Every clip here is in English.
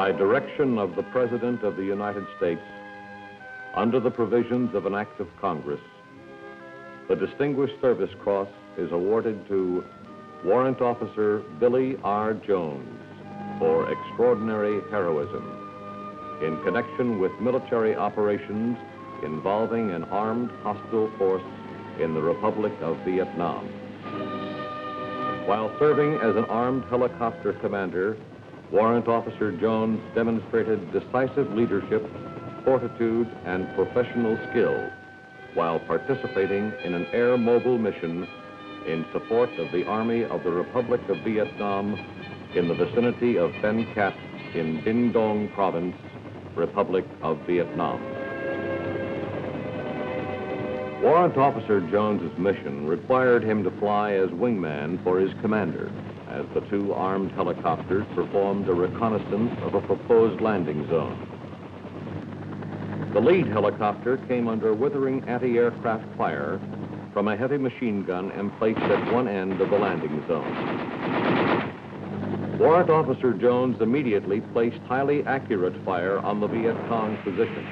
By direction of the President of the United States, under the provisions of an act of Congress, the Distinguished Service Cross is awarded to Warrant Officer Billy R. Jones for extraordinary heroism in connection with military operations involving an armed hostile force in the Republic of Vietnam. While serving as an armed helicopter commander, Warrant Officer Jones demonstrated decisive leadership, fortitude, and professional skill while participating in an air mobile mission in support of the Army of the Republic of Vietnam in the vicinity of Ben Cat in Dinh Dong Province, Republic of Vietnam. Warrant Officer Jones's mission required him to fly as wingman for his commander, as the two armed helicopters performed a reconnaissance of a proposed landing zone. The lead helicopter came under withering anti-aircraft fire from a heavy machine gun emplaced at one end of the landing zone. Warrant Officer Jones immediately placed highly accurate fire on the Viet Cong position.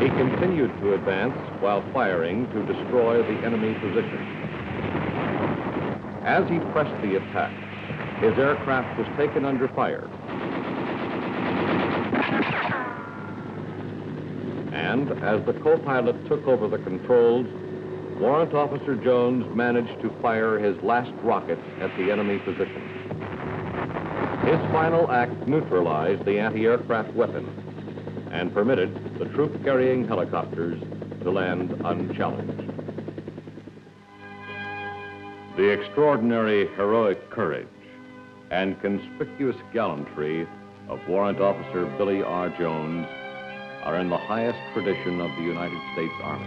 He continued to advance while firing to destroy the enemy position. As he pressed the attack, his aircraft was taken under fire. And as the co-pilot took over the controls, Warrant Officer Jones managed to fire his last rocket at the enemy position. His final act neutralized the anti-aircraft weapon and permitted the troop-carrying helicopters to land unchallenged. The extraordinary heroic courage and conspicuous gallantry of Warrant Officer Billy R. Jones are in the highest tradition of the United States Army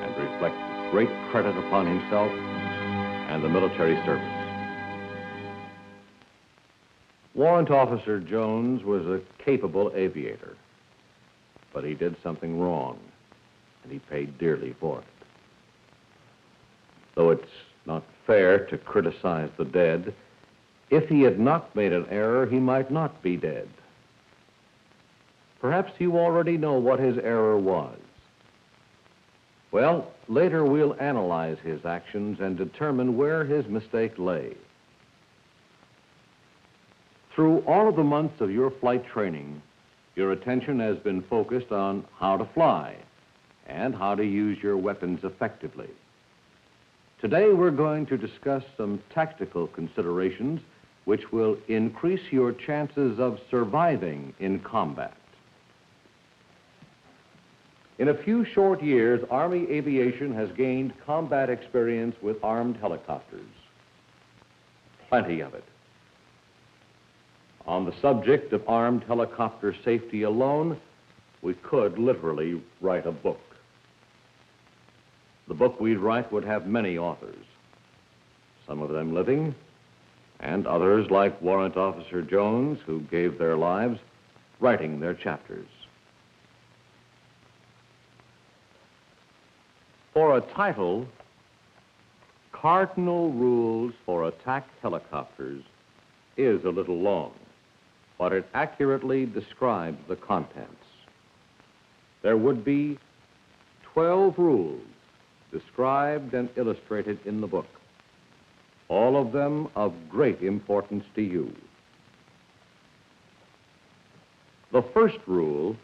and reflect great credit upon himself and the military service. Warrant Officer Jones was a capable aviator, but he did something wrong, and he paid dearly for it. Though it's not fair to criticize the dead, if he had not made an error, he might not be dead. Perhaps you already know what his error was. Well, later we'll analyze his actions and determine where his mistake lay. Through all of the months of your flight training, your attention has been focused on how to fly and how to use your weapons effectively. Today we're going to discuss some tactical considerations which will increase your chances of surviving in combat. In a few short years, Army aviation has gained combat experience with armed helicopters. Plenty of it. On the subject of armed helicopter safety alone, we could literally write a book. The book we'd write would have many authors, some of them living, and others like Warrant Officer Jones, who gave their lives, writing their chapters. For a title, Cardinal Rules for Attack Helicopters is a little long, but it accurately describes the contents. There would be 12 rules described and illustrated in the book, all of them of great importance to you. The first rule,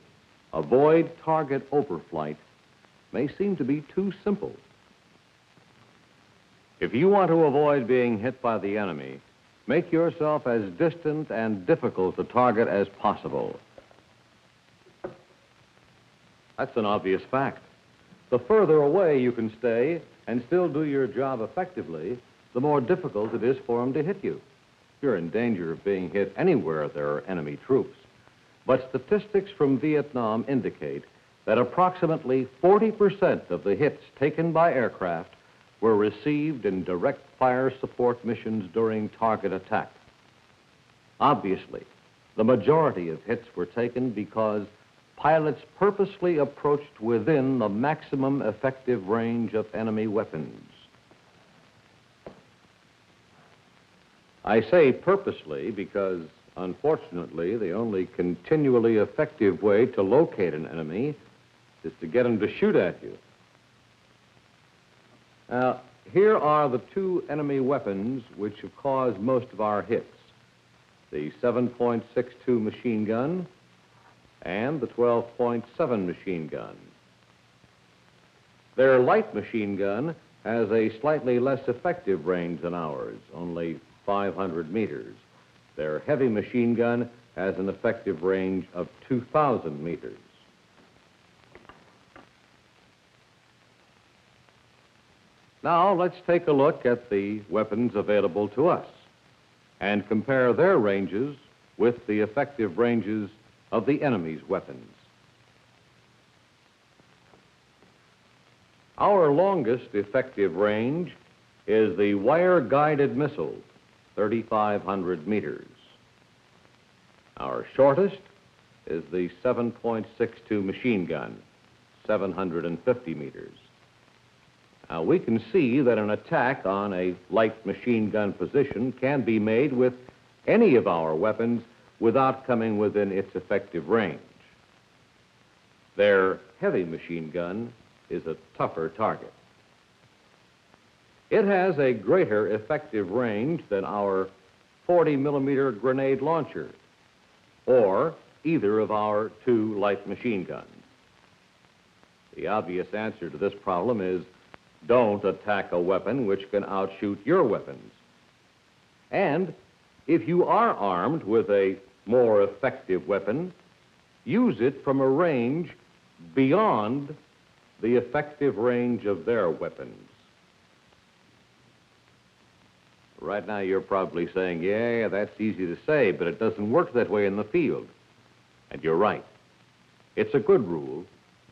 avoid target overflight, may seem to be too simple. If you want to avoid being hit by the enemy, make yourself as distant and difficult to target as possible. That's an obvious fact. The further away you can stay and still do your job effectively, the more difficult it is for them to hit you. You're in danger of being hit anywhere there are enemy troops. But statistics from Vietnam indicate that approximately 40% of the hits taken by aircraft were received in direct fire support missions during target attack. Obviously, the majority of hits were taken because pilots purposely approached within the maximum effective range of enemy weapons. I say purposely because, unfortunately, the only continually effective way to locate an enemy is to get him to shoot at you. Now, here are the two enemy weapons which have caused most of our hits: the 7.62 machine gun and the 12.7 machine gun. Their light machine gun has a slightly less effective range than ours, only 500 meters. Their heavy machine gun has an effective range of 2,000 meters. Now, let's take a look at the weapons available to us and compare their ranges with the effective ranges of the enemy's weapons. Our longest effective range is the wire-guided missile, 3,500 meters. Our shortest is the 7.62 machine gun, 750 meters. Now, we can see that an attack on a light machine gun position can be made with any of our weapons without coming within its effective range. Their heavy machine gun is a tougher target. It has a greater effective range than our 40-millimeter grenade launcher or either of our two light machine guns. The obvious answer to this problem is don't attack a weapon which can outshoot your weapons. And if you are armed with a more effective weapon, use it from a range beyond the effective range of their weapons. Right now you're probably saying, yeah, that's easy to say, but it doesn't work that way in the field. And you're right. It's a good rule,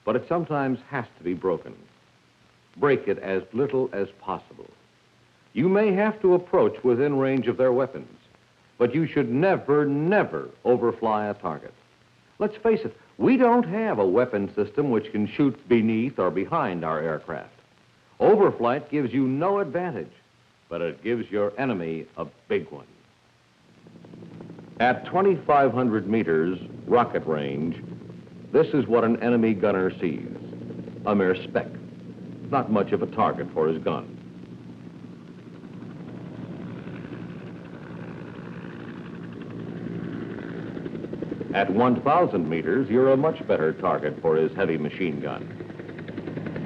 but it sometimes has to be broken. Break it as little as possible. You may have to approach within range of their weapons, but you should never, never overfly a target. Let's face it, we don't have a weapon system which can shoot beneath or behind our aircraft. Overflight gives you no advantage, but it gives your enemy a big one. At 2,500 meters rocket range, this is what an enemy gunner sees: a mere speck. Not much of a target for his gun. At 1,000 meters, you're a much better target for his heavy machine gun.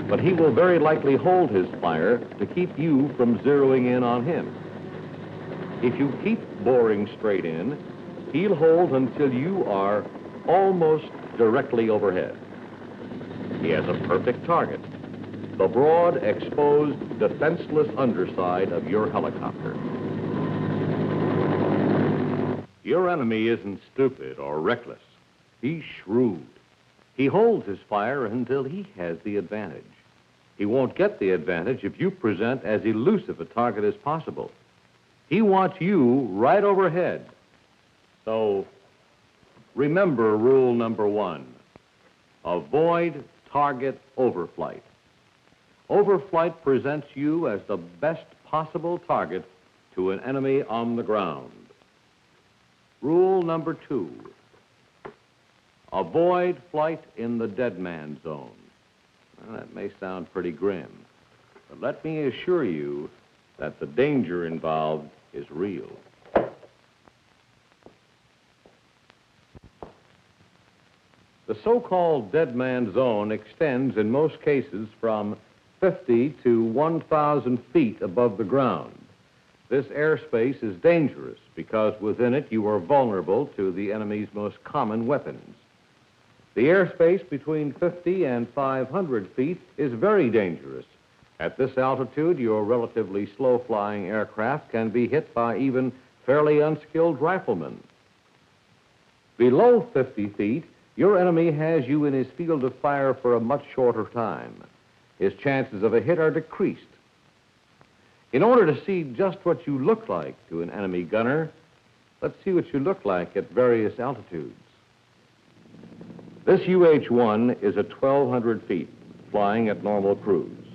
But he will very likely hold his fire to keep you from zeroing in on him. If you keep boring straight in, he'll hold until you are almost directly overhead. He has a perfect target: the broad, exposed, defenseless underside of your helicopter. Your enemy isn't stupid or reckless. He's shrewd. He holds his fire until he has the advantage. He won't get the advantage if you present as elusive a target as possible. He wants you right overhead. So, remember rule number 1. Avoid target overflight. Overflight presents you as the best possible target to an enemy on the ground. Rule number 2. Avoid flight in the dead man zone. Well, that may sound pretty grim, but let me assure you that the danger involved is real. The so-called dead man zone extends in most cases from 50 to 1,000 feet above the ground. This airspace is dangerous because within it you are vulnerable to the enemy's most common weapons. The airspace between 50 and 500 feet is very dangerous. At this altitude, your relatively slow-flying aircraft can be hit by even fairly unskilled riflemen. Below 50 feet, your enemy has you in his field of fire for a much shorter time. His chances of a hit are decreased. In order to see just what you look like to an enemy gunner, let's see what you look like at various altitudes. This UH-1 is at 1,200 feet, flying at normal cruise.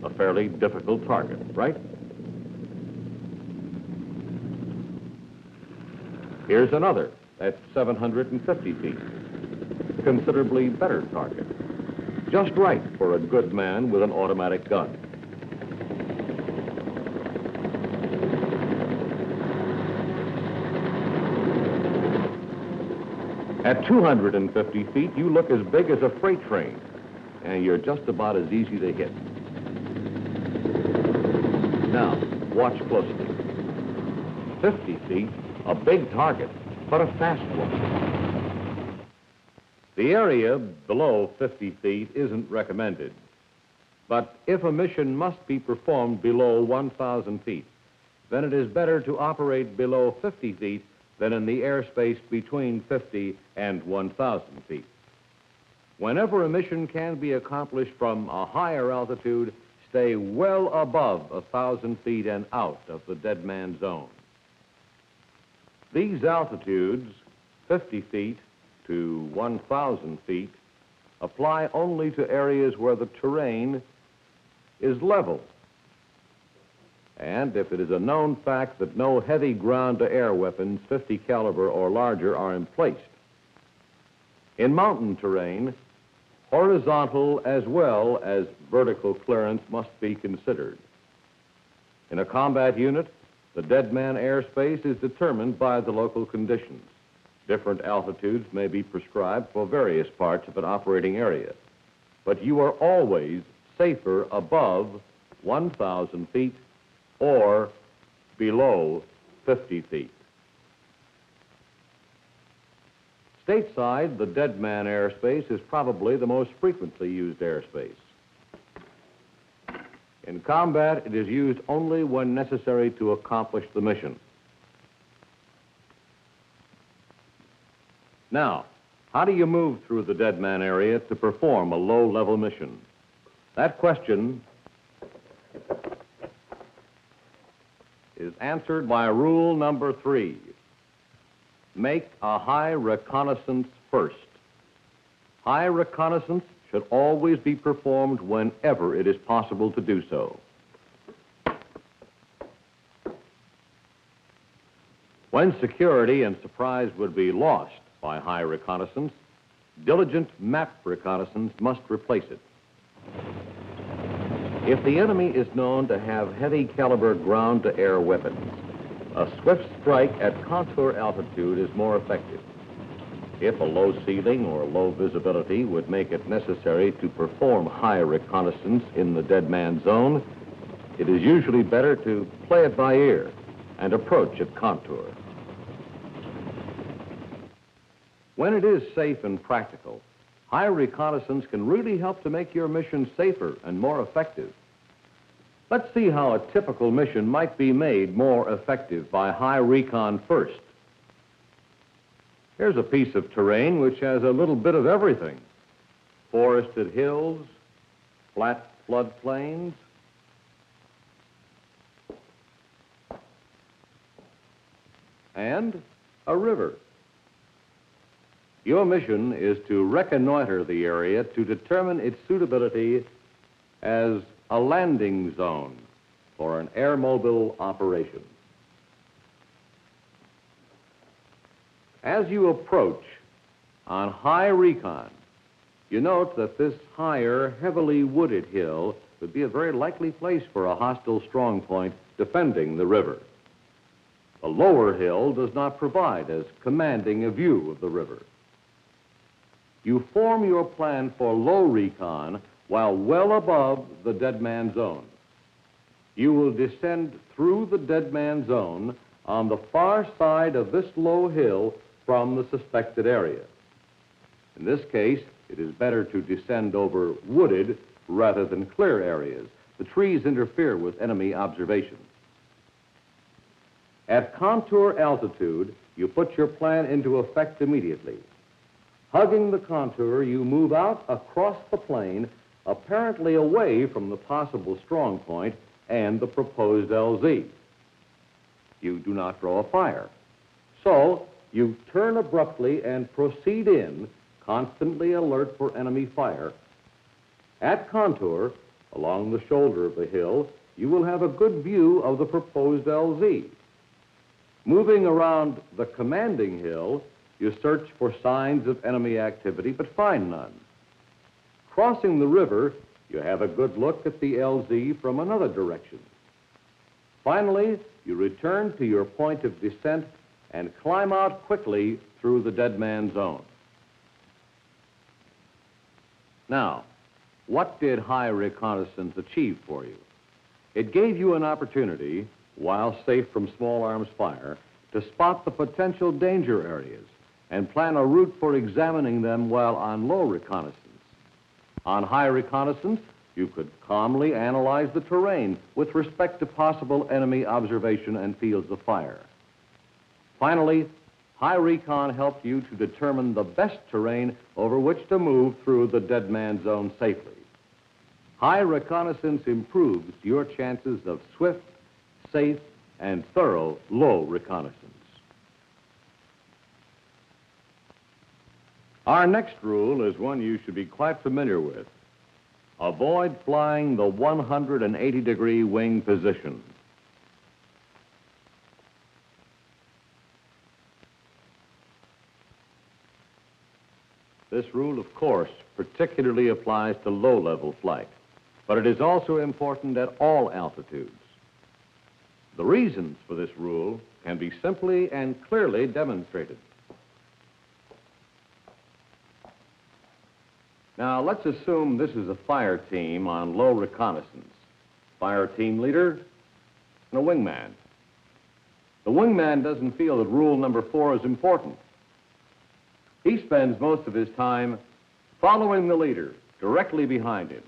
A fairly difficult target, right? Here's another at 750 feet. Considerably better target. Just right for a good man with an automatic gun. At 250 feet, you look as big as a freight train, and you're just about as easy to hit. Now, watch closely. 50 feet, a big target, but a fast one. The area below 50 feet isn't recommended, but if a mission must be performed below 1,000 feet, then it is better to operate below 50 feet than in the airspace between 50 and 1,000 feet. Whenever a mission can be accomplished from a higher altitude, stay well above 1,000 feet and out of the dead man zone. These altitudes, 50 feet to 1,000 feet, apply only to areas where the terrain is level. And if it is a known fact that no heavy ground-to-air weapons 50 caliber or larger are emplaced. In mountain terrain, horizontal as well as vertical clearance must be considered. In a combat unit, the dead man airspace is determined by the local conditions. Different altitudes may be prescribed for various parts of an operating area, but you are always safer above 1,000 feet or below 50 feet. Stateside, the dead man airspace is probably the most frequently used airspace. In combat, it is used only when necessary to accomplish the mission. Now, how do you move through the dead man area to perform a low-level mission? That question is answered by rule number 3. Make a high reconnaissance first. High reconnaissance should always be performed whenever it is possible to do so. When security and surprise would be lost by high reconnaissance, diligent map reconnaissance must replace it. If the enemy is known to have heavy caliber ground-to-air weapons, a swift strike at contour altitude is more effective. If a low ceiling or low visibility would make it necessary to perform high reconnaissance in the dead man zone, it is usually better to play it by ear and approach at contour. When it is safe and practical, high reconnaissance can really help to make your mission safer and more effective. Let's see how a typical mission might be made more effective by high recon first. Here's a piece of terrain which has a little bit of everything. Forested hills, flat floodplains, and a river. Your mission is to reconnoiter the area to determine its suitability as a landing zone for an airmobile operation. As you approach on high recon, you note that this higher, heavily wooded hill would be a very likely place for a hostile strong point defending the river. The lower hill does not provide as commanding a view of the river. You form your plan for low recon while well above the dead man zone. You will descend through the dead man zone on the far side of this low hill from the suspected area. In this case, it is better to descend over wooded rather than clear areas. The trees interfere with enemy observation. At contour altitude, you put your plan into effect immediately. Hugging the contour, you move out across the plain, apparently away from the possible strong point and the proposed LZ. You do not throw a fire. So, you turn abruptly and proceed in, constantly alert for enemy fire. At contour, along the shoulder of the hill, you will have a good view of the proposed LZ. Moving around the commanding hill, you search for signs of enemy activity, but find none. Crossing the river, you have a good look at the LZ from another direction. Finally, you return to your point of descent and climb out quickly through the dead man zone. Now, what did high reconnaissance achieve for you? It gave you an opportunity, while safe from small arms fire, to spot the potential danger areas and plan a route for examining them while on low reconnaissance. On high reconnaissance, you could calmly analyze the terrain with respect to possible enemy observation and fields of fire. Finally, high recon helped you to determine the best terrain over which to move through the dead man zone safely. High reconnaissance improves your chances of swift, safe, and thorough low reconnaissance. Our next rule is one you should be quite familiar with. Avoid flying the 180-degree wing position. This rule, of course, particularly applies to low-level flight, but it is also important at all altitudes. The reasons for this rule can be simply and clearly demonstrated. Now, let's assume this is a fire team on low reconnaissance. Fire team leader and a wingman. The wingman doesn't feel that rule number 4 is important. He spends most of his time following the leader directly behind him.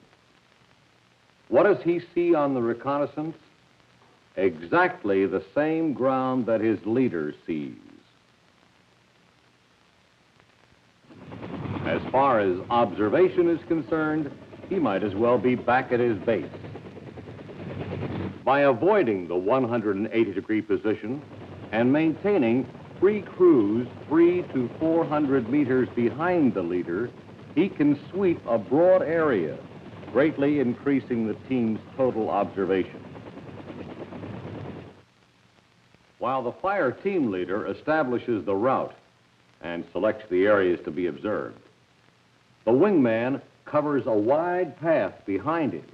What does he see on the reconnaissance? Exactly the same ground that his leader sees. As far as observation is concerned, he might as well be back at his base. By avoiding the 180-degree position and maintaining free cruise 300 to 400 meters behind the leader, he can sweep a broad area, greatly increasing the team's total observation. While the fire team leader establishes the route and selects the areas to be observed, the wingman covers a wide path behind him.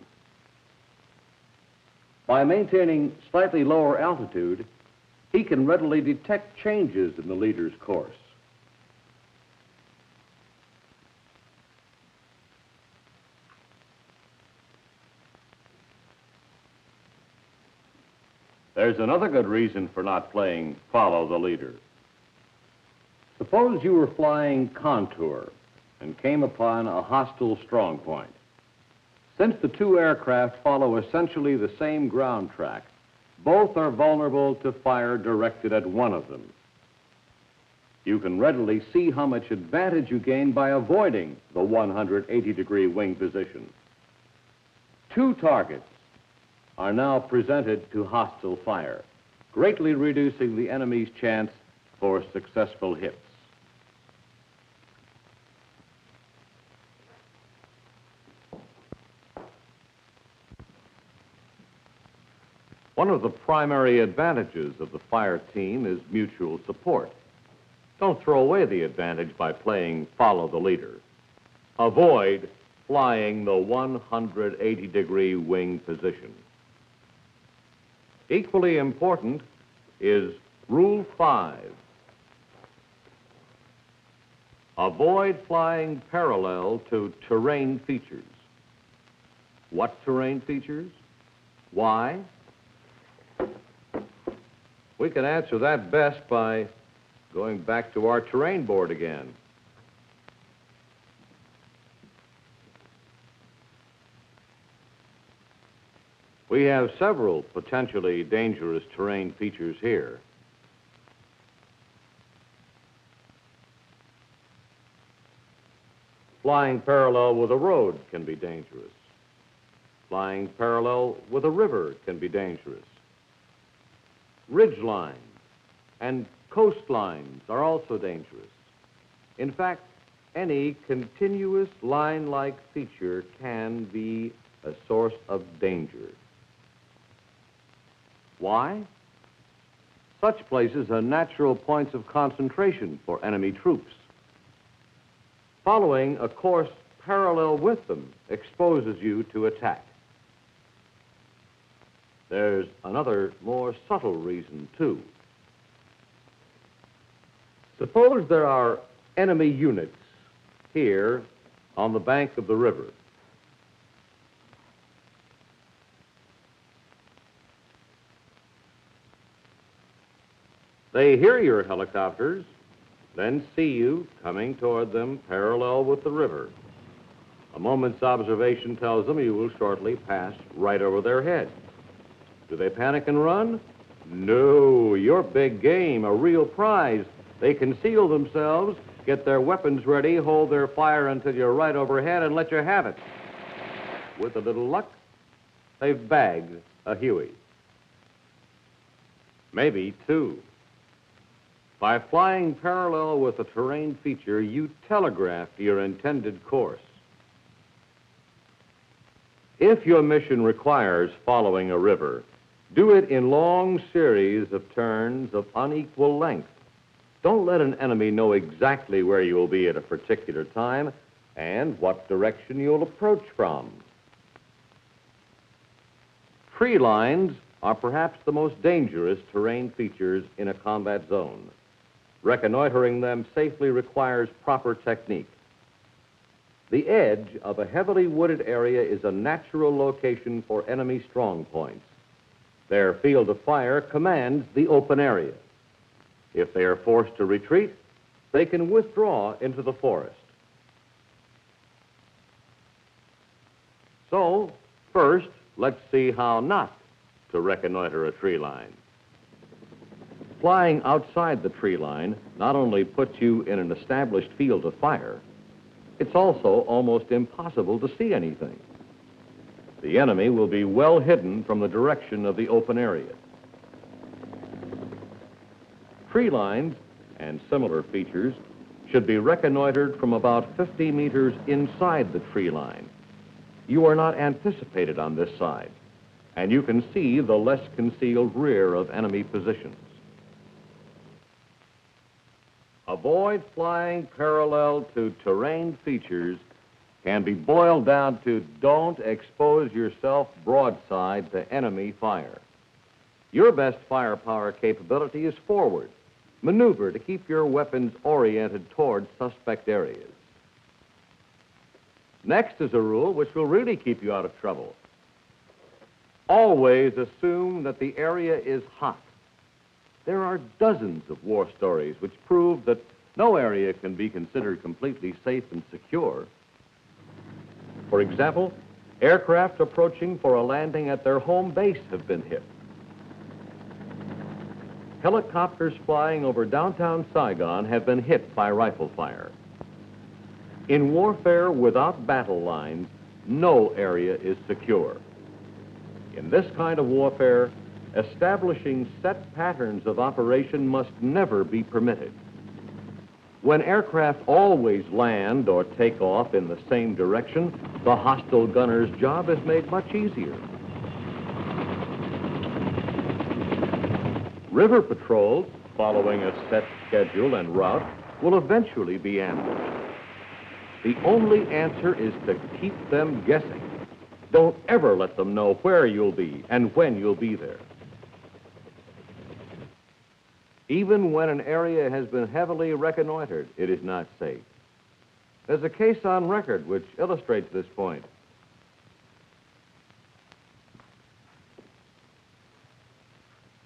By maintaining slightly lower altitude, he can readily detect changes in the leader's course. There's another good reason for not playing follow the leader. Suppose you were flying contour and came upon a hostile strong point. Since the two aircraft follow essentially the same ground track, both are vulnerable to fire directed at one of them. You can readily see how much advantage you gain by avoiding the 180-degree wing position. Two targets are now presented to hostile fire, greatly reducing the enemy's chance for successful hits. One of the primary advantages of the fire team is mutual support. Don't throw away the advantage by playing follow the leader. Avoid flying the 180-degree wing position. Equally important is Rule 5. Avoid flying parallel to terrain features. What terrain features? Why? We can answer that best by going back to our terrain board again. We have several potentially dangerous terrain features here. Flying parallel with a road can be dangerous. Flying parallel with a river can be dangerous. Ridge lines and coastlines are also dangerous. In fact, any continuous line-like feature can be a source of danger. Why? Such places are natural points of concentration for enemy troops. Following a course parallel with them exposes you to attack. There's another more subtle reason, too. Suppose there are enemy units here on the bank of the river. They hear your helicopters, then see you coming toward them parallel with the river. A moment's observation tells them you will shortly pass right over their head. Do they panic and run? No, you're big game, a real prize. They conceal themselves, get their weapons ready, hold their fire until you're right overhead, and let you have it. With a little luck, they've bagged a Huey. Maybe two. By flying parallel with a terrain feature, you telegraph your intended course. If your mission requires following a river, do it in long series of turns of unequal length. Don't let an enemy know exactly where you'll be at a particular time and what direction you'll approach from. Tree lines are perhaps the most dangerous terrain features in a combat zone. Reconnoitering them safely requires proper technique. The edge of a heavily wooded area is a natural location for enemy strong points. Their field of fire commands the open area. If they are forced to retreat, they can withdraw into the forest. So, first, let's see how not to reconnoiter a tree line. Flying outside the tree line not only puts you in an established field of fire, it's also almost impossible to see anything. The enemy will be well hidden from the direction of the open area. Tree lines and similar features should be reconnoitered from about 50 meters inside the tree line. You are not anticipated on this side, and you can see the less concealed rear of enemy positions. Avoid flying parallel to terrain features can be boiled down to don't expose yourself broadside to enemy fire. Your best firepower capability is forward. Maneuver to keep your weapons oriented toward suspect areas. Next is a rule which will really keep you out of trouble. Always assume that the area is hot. There are dozens of war stories which prove that no area can be considered completely safe and secure. For example, aircraft approaching for a landing at their home base have been hit. Helicopters flying over downtown Saigon have been hit by rifle fire. In warfare without battle lines, no area is secure. In this kind of warfare, establishing set patterns of operation must never be permitted. When aircraft always land or take off in the same direction, the hostile gunner's job is made much easier. River patrols, following a set schedule and route, will eventually be ambushed. The only answer is to keep them guessing. Don't ever let them know where you'll be and when you'll be there. Even when an area has been heavily reconnoitered, it is not safe. There's a case on record which illustrates this point.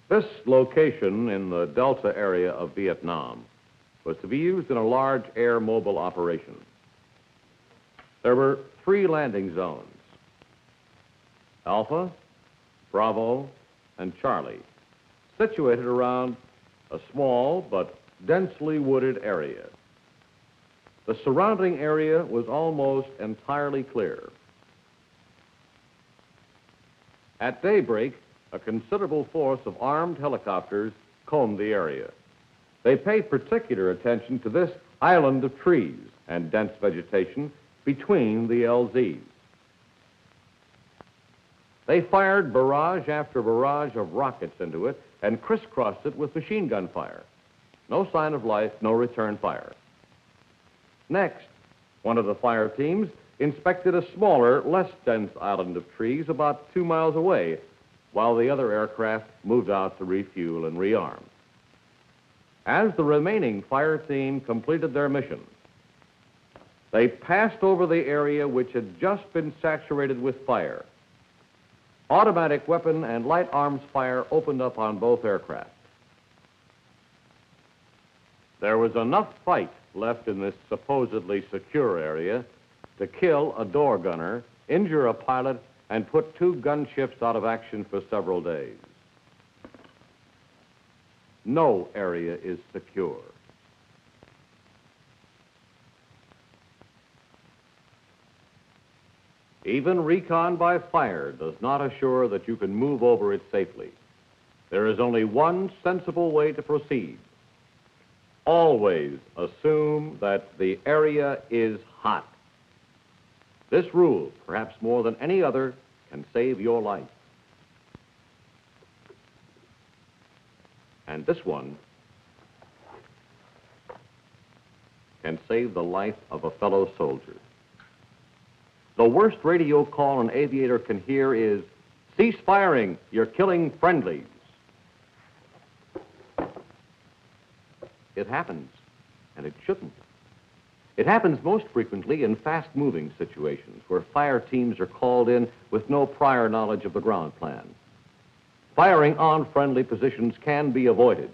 This location in the Delta area of Vietnam was to be used in a large air mobile operation. There were 3 landing zones: Alpha, Bravo, and Charlie, situated around a small but densely wooded area. The surrounding area was almost entirely clear. At daybreak, a considerable force of armed helicopters combed the area. They paid particular attention to this island of trees and dense vegetation between the LZs. They fired barrage after barrage of rockets into it and crisscrossed it with machine gun fire. No sign of life, no return fire. Next, one of the fire teams inspected a smaller, less dense island of trees about 2 miles away, while the other aircraft moved out to refuel and rearm. As the remaining fire team completed their mission, they passed over the area which had just been saturated with fire. Automatic weapon and light arms fire opened up on both aircraft. There was enough fight left in this supposedly secure area to kill a door gunner, injure a pilot, and put 2 gunships out of action for several days. No area is secure. Even recon by fire does not assure that you can move over it safely. There is only one sensible way to proceed. Always assume that the area is hot. This rule, perhaps more than any other, can save your life. And this one can save the life of a fellow soldier. The worst radio call an aviator can hear is, "Cease firing, you're killing friendlies." It happens, and it shouldn't. It happens most frequently in fast-moving situations where fire teams are called in with no prior knowledge of the ground plan. Firing on friendly positions can be avoided,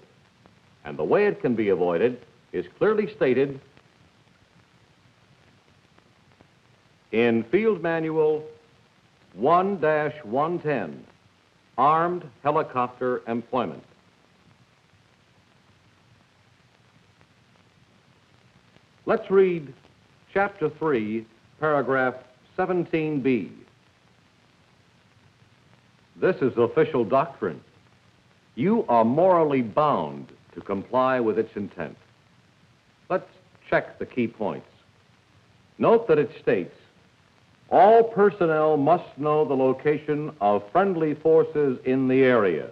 and the way it can be avoided is clearly stated in Field Manual 1-110, Armed Helicopter Employment. Let's read Chapter 3, Paragraph 17B. This is official doctrine. You are morally bound to comply with its intent. Let's check the key points. Note that it states, all personnel must know the location of friendly forces in the area.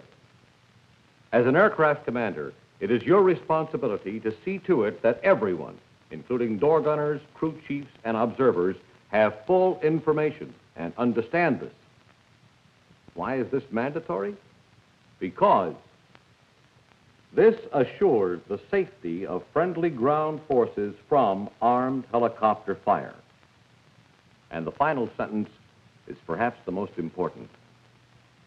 As an aircraft commander, it is your responsibility to see to it that everyone, including door gunners, crew chiefs, and observers, have full information and understand this. Why is this mandatory? Because this assures the safety of friendly ground forces from armed helicopter fire. And the final sentence is perhaps the most important.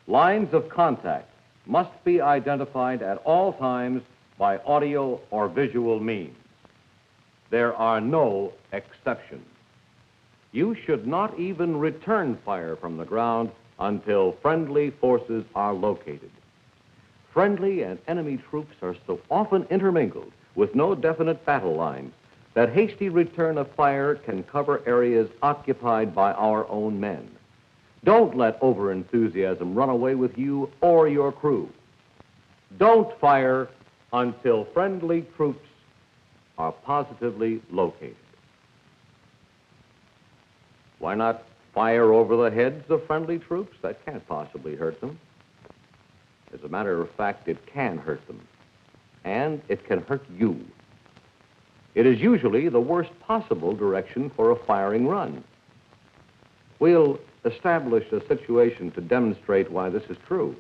Lines of contact must be identified at all times by audio or visual means. There are no exceptions. You should not even return fire from the ground until friendly forces are located. Friendly and enemy troops are so often intermingled with no definite battle lines that hasty return of fire can cover areas occupied by our own men. Don't let overenthusiasm run away with you or your crew. Don't fire until friendly troops are positively located. Why not fire over the heads of friendly troops? That can't possibly hurt them. As a matter of fact, it can hurt them, and it can hurt you. It is usually the worst possible direction for a firing run. We'll establish a situation to demonstrate why this is true.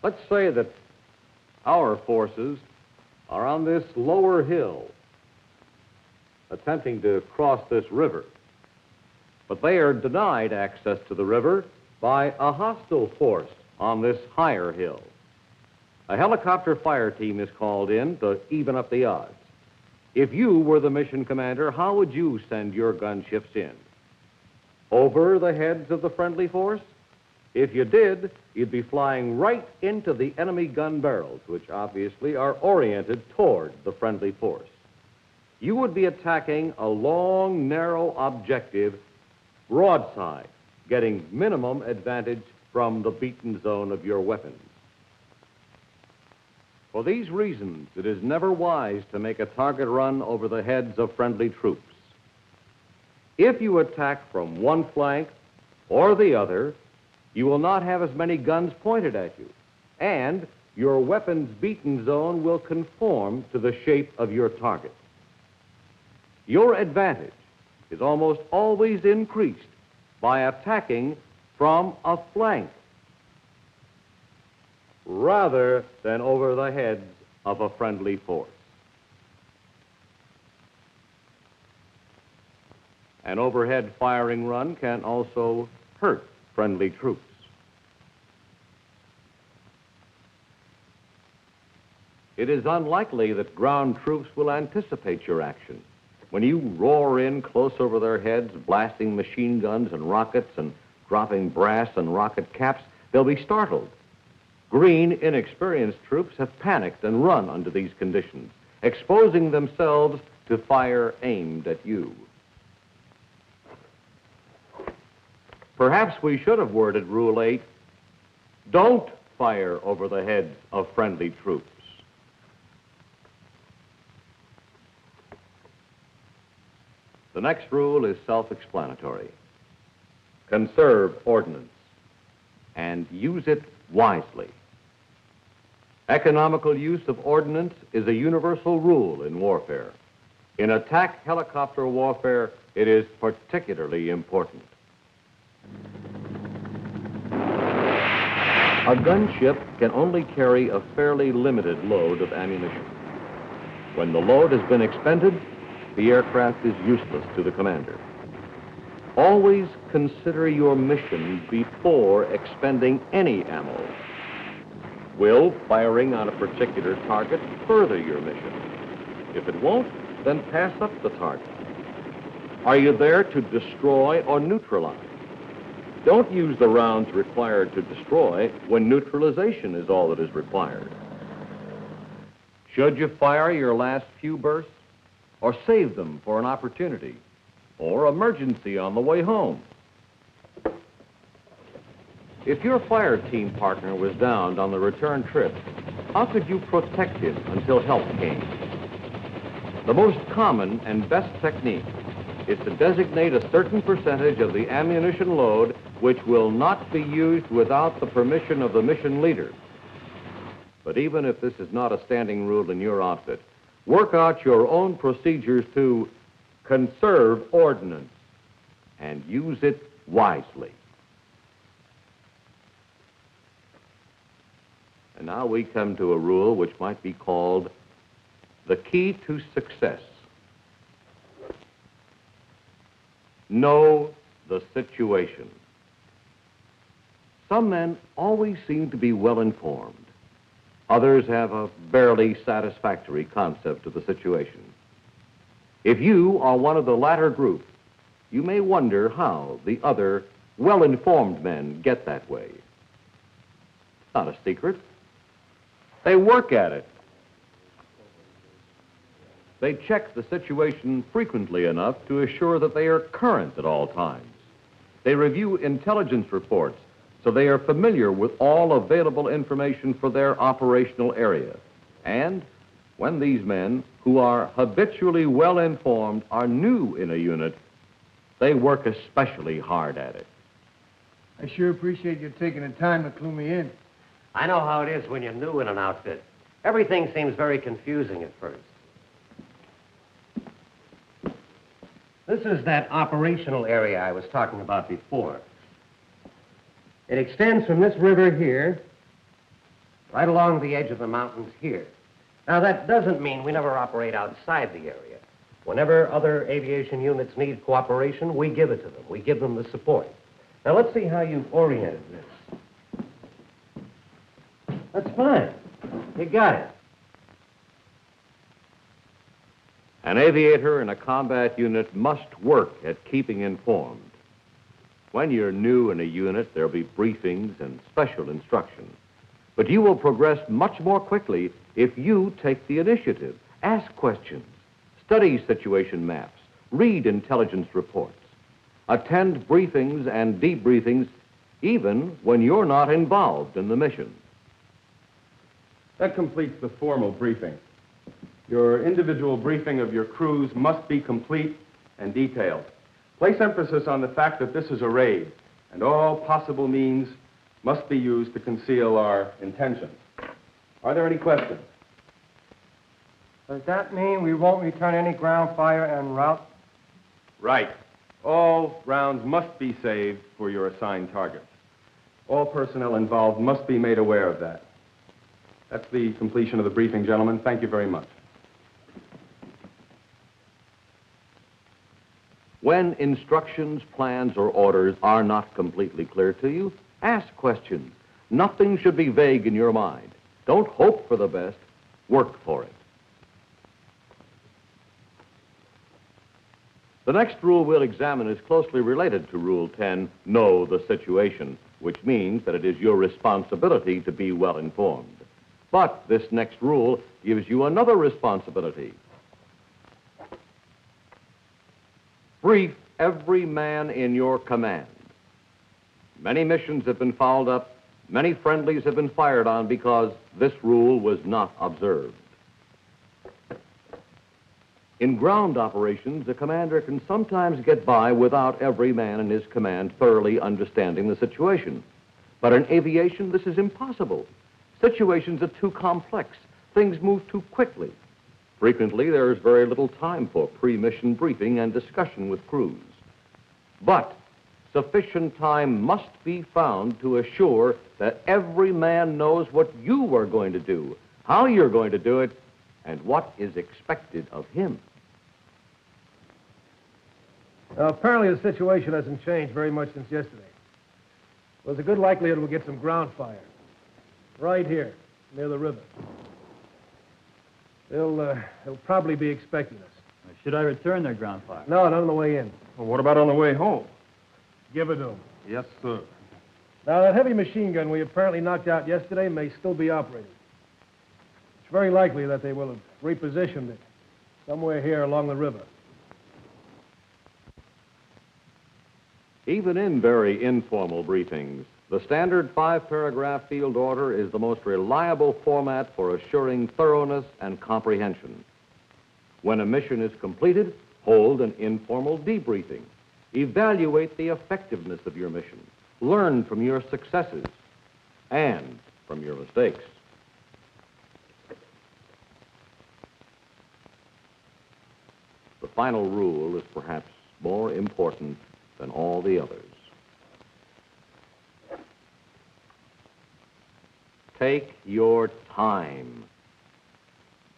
Let's say that our forces are on this lower hill attempting to cross this river, but they are denied access to the river by a hostile force on this higher hill. A helicopter fire team is called in to even up the odds. If you were the mission commander, how would you send your gunships in? Over the heads of the friendly force? If you did, you'd be flying right into the enemy gun barrels, which obviously are oriented toward the friendly force. You would be attacking a long, narrow objective broadside, getting minimum advantage from the beaten zone of your weapons. For these reasons, it is never wise to make a target run over the heads of friendly troops. If you attack from one flank or the other, you will not have as many guns pointed at you, and your weapon's beaten zone will conform to the shape of your target. Your advantage is almost always increased by attacking from a flank rather than over the heads of a friendly force. An overhead firing run can also hurt friendly troops. It is unlikely that ground troops will anticipate your action. When you roar in close over their heads, blasting machine guns and rockets and dropping brass and rocket caps, they'll be startled. Green, inexperienced troops have panicked and run under these conditions, exposing themselves to fire aimed at you. Perhaps we should have worded Rule 8, don't fire over the heads of friendly troops. The next rule is self-explanatory. Conserve ordnance and use it wisely. Economical use of ordnance is a universal rule in warfare. In attack helicopter warfare, it is particularly important. A gunship can only carry a fairly limited load of ammunition. When the load has been expended, the aircraft is useless to the commander. Always consider your mission before expending any ammo. Will firing on a particular target further your mission? If it won't, then pass up the target. Are you there to destroy or neutralize? Don't use the rounds required to destroy when neutralization is all that is required. Should you fire your last few bursts, or save them for an opportunity or emergency on the way home? If your fire team partner was downed on the return trip, how could you protect him until help came? The most common and best technique is to designate a certain percentage of the ammunition load which will not be used without the permission of the mission leader. But even if this is not a standing rule in your outfit, work out your own procedures to conserve ordnance and use it wisely. And now we come to a rule which might be called the key to success. Know the situation. Some men always seem to be well informed. Others have a barely satisfactory concept of the situation. If you are one of the latter group, you may wonder how the other well-informed men get that way. It's not a secret. They work at it. They check the situation frequently enough to assure that they are current at all times. They review intelligence reports so they are familiar with all available information for their operational area. And when these men, who are habitually well-informed, are new in a unit, they work especially hard at it. I sure appreciate you taking the time to clue me in. I know how it is when you're new in an outfit. Everything seems very confusing at first. This is that operational area I was talking about before. It extends from this river here, right along the edge of the mountains here. Now, that doesn't mean we never operate outside the area. Whenever other aviation units need cooperation, we give it to them. We give them the support. Now, let's see how you've oriented this. That's fine. You got it. An aviator in a combat unit must work at keeping informed. When you're new in a unit, there'll be briefings and special instruction. But you will progress much more quickly if you take the initiative, ask questions, study situation maps, read intelligence reports, attend briefings and debriefings even when you're not involved in the mission. That completes the formal briefing. Your individual briefing of your crews must be complete and detailed. Place emphasis on the fact that this is a raid, and all possible means must be used to conceal our intentions. Are there any questions? Does that mean we won't return any ground fire en route? Right. All rounds must be saved for your assigned targets. All personnel involved must be made aware of that. That's the completion of the briefing, gentlemen. Thank you very much. When instructions, plans, or orders are not completely clear to you, ask questions. Nothing should be vague in your mind. Don't hope for the best, work for it. The next rule we'll examine is closely related to Rule 10, Know the Situation, which means that it is your responsibility to be well informed. But this next rule gives you another responsibility. Brief every man in your command. Many missions have been fouled up, many friendlies have been fired on because this rule was not observed. In ground operations, a commander can sometimes get by without every man in his command thoroughly understanding the situation. But in aviation, this is impossible. Situations are too complex. Things move too quickly. Frequently, there is very little time for pre-mission briefing and discussion with crews. But sufficient time must be found to assure that every man knows what you are going to do, how you're going to do it, and what is expected of him. Apparently the situation hasn't changed very much since yesterday. There's a good likelihood we'll get some ground fire. Right here, near the river. They'll probably be expecting us. Should I return their ground fire? No, not on the way in. Well, what about on the way home? Give it to them. Yes, sir. Now, that heavy machine gun we apparently knocked out yesterday may still be operating. It's very likely that they will have repositioned it somewhere here along the river. Even in very informal briefings, the standard 5-paragraph field order is the most reliable format for assuring thoroughness and comprehension. When a mission is completed, hold an informal debriefing. Evaluate the effectiveness of your mission. Learn from your successes and from your mistakes. The final rule is perhaps more important than all the others. Take your time.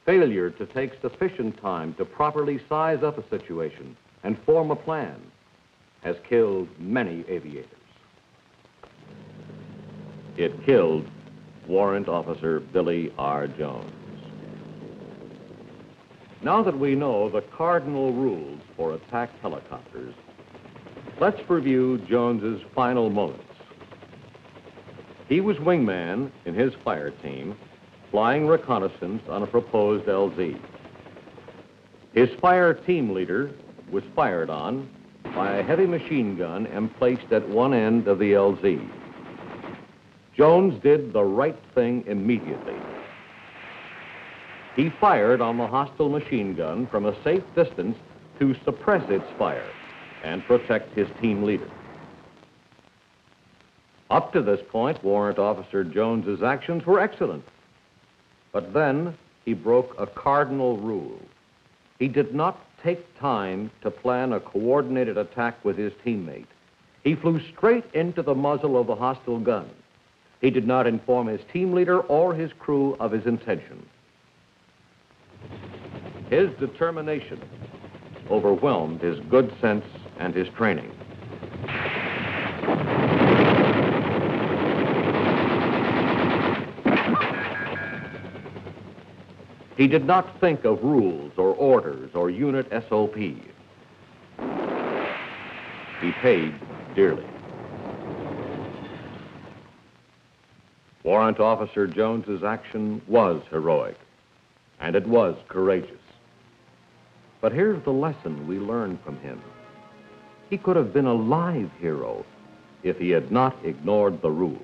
Failure to take sufficient time to properly size up a situation and form a plan has killed many aviators. It killed Warrant Officer Billy R. Jones. Now that we know the cardinal rules for attack helicopters, let's review Jones's final moments. He was wingman in his fire team, flying reconnaissance on a proposed LZ. His fire team leader was fired on by a heavy machine gun and placed at one end of the LZ. Jones did the right thing immediately. He fired on the hostile machine gun from a safe distance to suppress its fire and protect his team leader. Up to this point, Warrant Officer Jones's actions were excellent. But then he broke a cardinal rule. He did not take time to plan a coordinated attack with his teammate. He flew straight into the muzzle of the hostile gun. He did not inform his team leader or his crew of his intention. His determination overwhelmed his good sense and his training. He did not think of rules or orders or unit SOP. He paid dearly. Warrant Officer Jones's action was heroic, and it was courageous. But here's the lesson we learned from him. He could have been a live hero if he had not ignored the rules.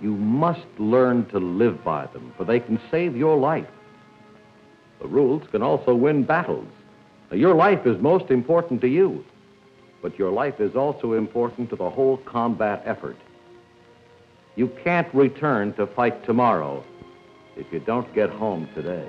You must learn to live by them, for they can save your life. The rules can also win battles, Now, your life is most important to you, but your life is also important to the whole combat effort. You can't return to fight tomorrow if you don't get home today.